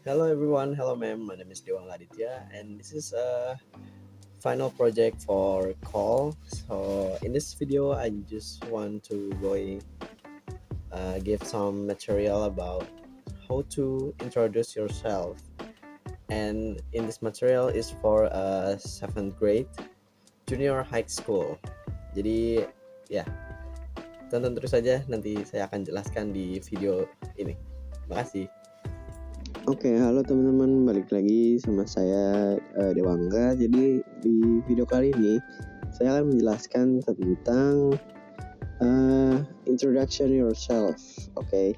Hello everyone, hello ma'am. My name is Dewang Laditya, and this is a final project for call. So in this video, I just want to give some material about how to introduce yourself. And in this material is for seventh grade junior high school. Jadi ya, tonton terus saja. Nanti saya akan jelaskan di video ini. Terima kasih. Oke, halo teman-teman, balik lagi sama saya Dewangga. Jadi di video kali ini saya akan menjelaskan tentang introduction yourself. Oke.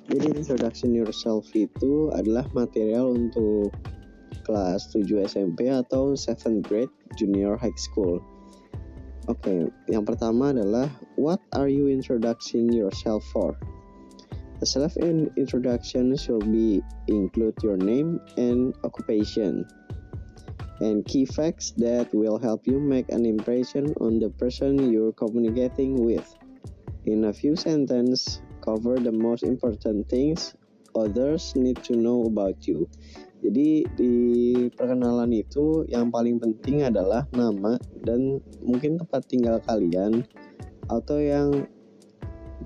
Jadi introduction yourself itu adalah material untuk kelas 7 SMP atau 7th grade junior high school. Oke, yang pertama adalah what are you introducing yourself for? A self-introduction should be include your name and occupation, and key facts that will help you make an impression on the person you're communicating with. In a few sentences, cover the most important things others need to know about you. Jadi di perkenalan itu yang paling penting adalah nama dan mungkin tempat tinggal kalian atau yang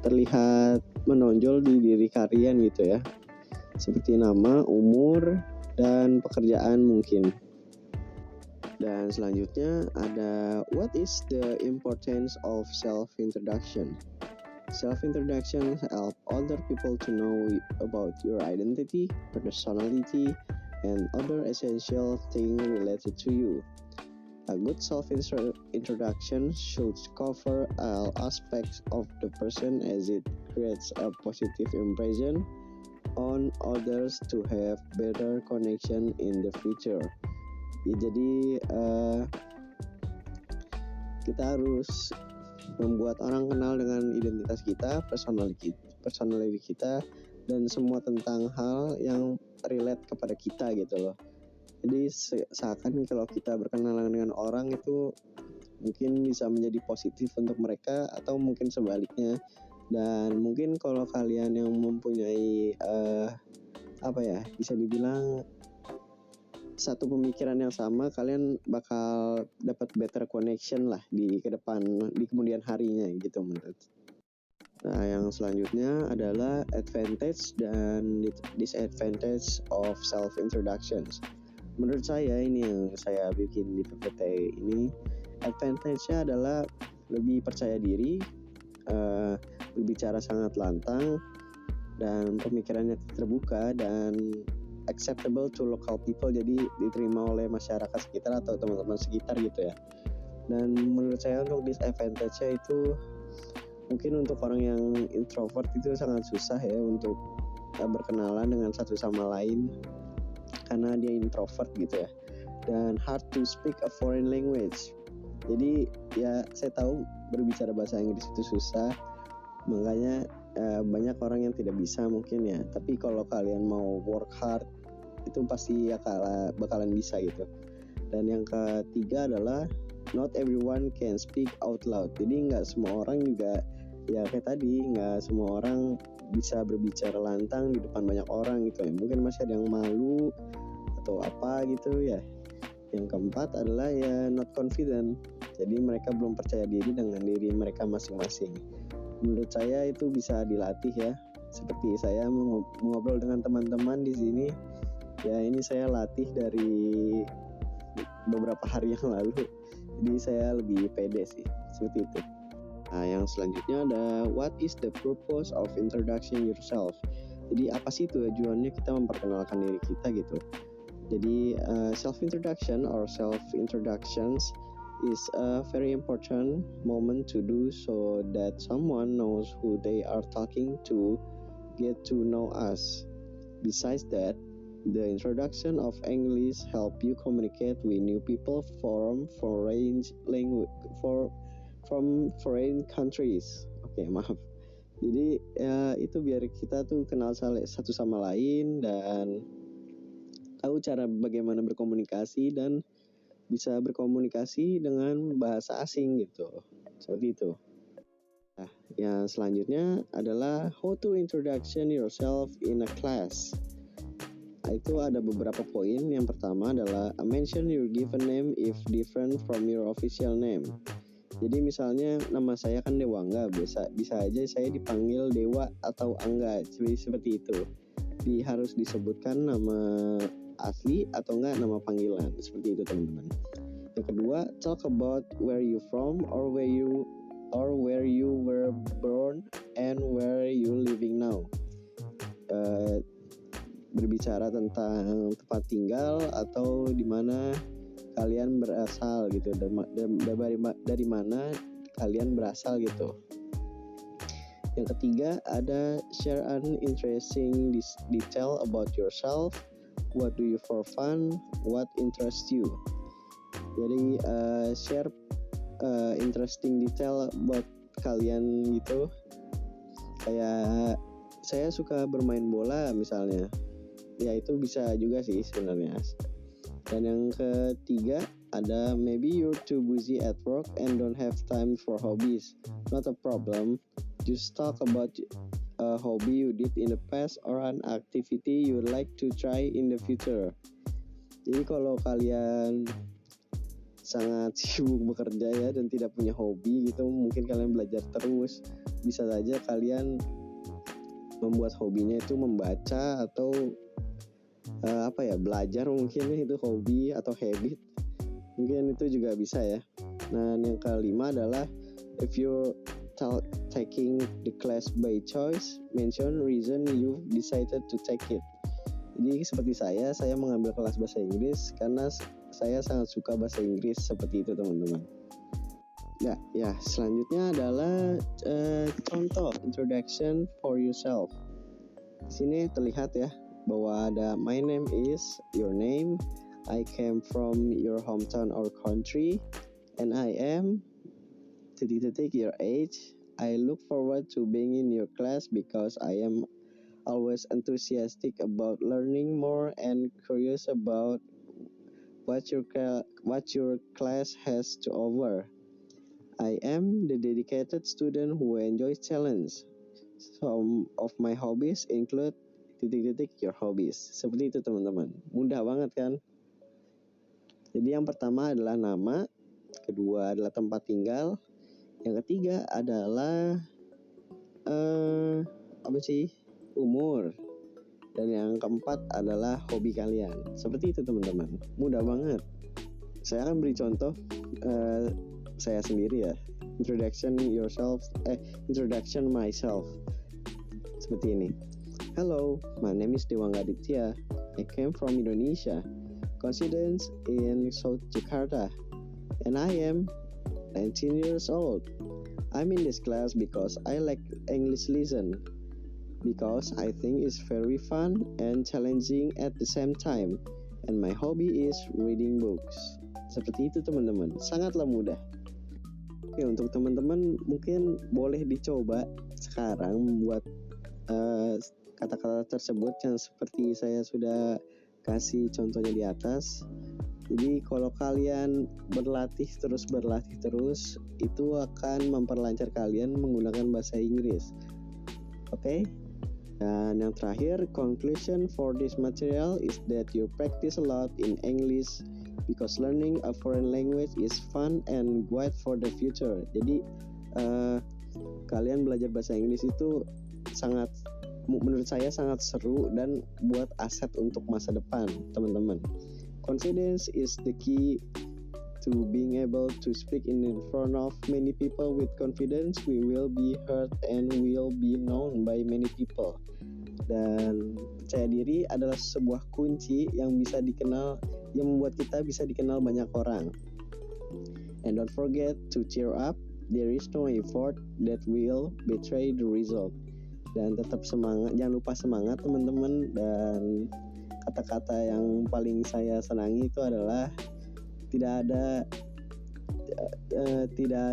terlihat menonjol di diri kalian gitu ya, seperti nama, umur, dan pekerjaan mungkin. Dan selanjutnya ada what is the importance of self-introduction. Self-introduction help other people to know about your identity, personality, and other essential things related to you. A good self-introduction should cover all aspects of the person as it creates a positive impression on others to have better connection in the future. Ya, jadi kita harus membuat orang kenal dengan identitas kita, personality kita, dan semua tentang hal yang relate kepada kita gitu loh. Jadi seakan kalau kita berkenalan dengan orang itu mungkin bisa menjadi positif untuk mereka atau mungkin sebaliknya. Dan mungkin kalau kalian yang mempunyai bisa dibilang satu pemikiran yang sama, kalian bakal dapat better connection lah di kemudian harinya gitu menurut. Nah, yang selanjutnya adalah advantage dan disadvantage of self introductions. Menurut saya ini yang saya bikin di PPT ini, advantage-nya adalah lebih percaya diri, berbicara sangat lantang, dan pemikirannya terbuka dan acceptable to local people, jadi diterima oleh masyarakat sekitar atau teman-teman sekitar gitu ya. Dan menurut saya untuk disadvantage-nya itu mungkin untuk orang yang introvert itu sangat susah ya untuk berkenalan dengan satu sama lain karena dia introvert gitu ya, dan hard to speak a foreign language. Jadi ya saya tahu berbicara bahasa Inggris itu susah, makanya banyak orang yang tidak bisa mungkin ya, tapi kalau kalian mau work hard itu pasti bakalan bisa gitu. Dan yang ketiga adalah not everyone can speak out loud. Jadi nggak semua orang juga ya kayak tadi, nggak semua orang bisa berbicara lantang di depan banyak orang gitu ya, mungkin masih ada yang malu atau apa gitu ya. Yang keempat adalah ya not confident, jadi mereka belum percaya diri dengan diri mereka masing-masing. Menurut saya itu bisa dilatih ya, seperti saya mengobrol dengan teman-teman di sini ya, ini saya latih dari beberapa hari yang lalu, jadi saya lebih pede sih, seperti itu. Nah, yang selanjutnya ada what is the purpose of introducing yourself. Jadi apa sih tujuannya kita memperkenalkan diri kita gitu. Jadi self-introduction or self-introductions is a very important moment to do so that someone knows who they are talking to, get to know us. Besides that, the introduction of English help you communicate with new people from foreign countries. Maaf. Jadi ya itu biar kita tuh kenal satu sama lain dan tahu cara bagaimana berkomunikasi dan bisa berkomunikasi dengan bahasa asing gitu. Seperti itu. Nah, yang selanjutnya adalah how to introduction yourself in a class. itu ada beberapa poin. Yang pertama adalah mention your given name if different from your official name. Jadi misalnya nama saya kan Dewangga, bisa aja saya dipanggil Dewa atau Angga, seperti itu. Harus disebutkan nama asli atau enggak nama panggilan, seperti itu teman-teman. Yang kedua, talk about where you from or where you were born and where you living now. Berbicara tentang tempat tinggal atau di mana kalian berasal gitu, dari mana kalian berasal gitu. Yang ketiga ada share an interesting detail about yourself. What do you for fun? What interests you? Jadi share interesting detail buat kalian gitu. Kayak saya suka bermain bola misalnya. Ya itu bisa juga sih sebenarnya. Dan yang ketiga ada maybe you're too busy at work and don't have time for hobbies. Not a problem. Just talk about a hobby you did in the past or an activity you like to try in the future. Jadi kalau kalian sangat sibuk bekerja ya dan tidak punya hobi gitu, mungkin kalian belajar terus, bisa saja kalian membuat hobinya itu membaca atau belajar, mungkin itu hobi atau habit, mungkin itu juga bisa ya. Nah yang kelima adalah if you're taking the class by choice, mention reason you decided to take it. Jadi seperti saya mengambil kelas bahasa Inggris karena saya sangat suka bahasa Inggris, seperti itu teman-teman. Ya selanjutnya adalah contoh introduction for yourself. Di sini terlihat ya bahwa ada my name is, your name, I came from your hometown or country, and I am your age. I look forward to being in your class because I am always enthusiastic about learning more and curious about what your class has to offer. I am the dedicated student who enjoys challenge. Some of my hobbies include your hobbies. Seperti itu teman-teman. Mudah banget kan? Jadi yang pertama adalah nama, kedua adalah tempat tinggal, yang ketiga adalah umur, dan yang keempat adalah hobi kalian. Seperti itu teman-teman. Mudah banget. Saya akan beri contoh saya sendiri ya. Introduction myself. Seperti ini. Hello, my name is Dewangga Aditya. I came from Indonesia, residence in South Jakarta, and I am 19 years old. I'm in this class because I like English lesson, because I think it's very fun and challenging at the same time, and my hobby is reading books. Seperti itu teman-teman, sangatlah mudah. Oke, untuk teman-teman mungkin boleh dicoba sekarang membuat kata-kata tersebut yang seperti saya sudah kasih contohnya di atas. Jadi kalau kalian berlatih terus, itu akan memperlancar kalian menggunakan bahasa Inggris. Oke? Dan yang terakhir, conclusion for this material is that you practice a lot in English because learning a foreign language is fun and great for the future. Jadi kalian belajar bahasa Inggris itu menurut saya sangat seru dan buat aset untuk masa depan teman-teman. Confidence is the key to being able to speak in front of many people. With confidence we will be heard and will be known by many people. Dan percaya diri adalah sebuah kunci yang membuat kita bisa dikenal banyak orang. And don't forget to cheer up. There is no effort that will betray the result. Dan tetap semangat, jangan lupa semangat teman-teman. Dan kata-kata yang paling saya senangi itu adalah tidak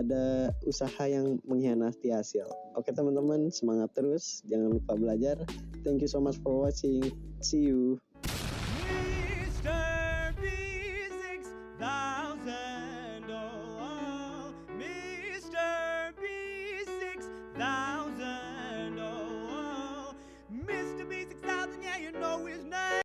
ada usaha yang mengkhianati hasil. Oke teman-teman, semangat terus, jangan lupa belajar. Thank you so much for watching. See you.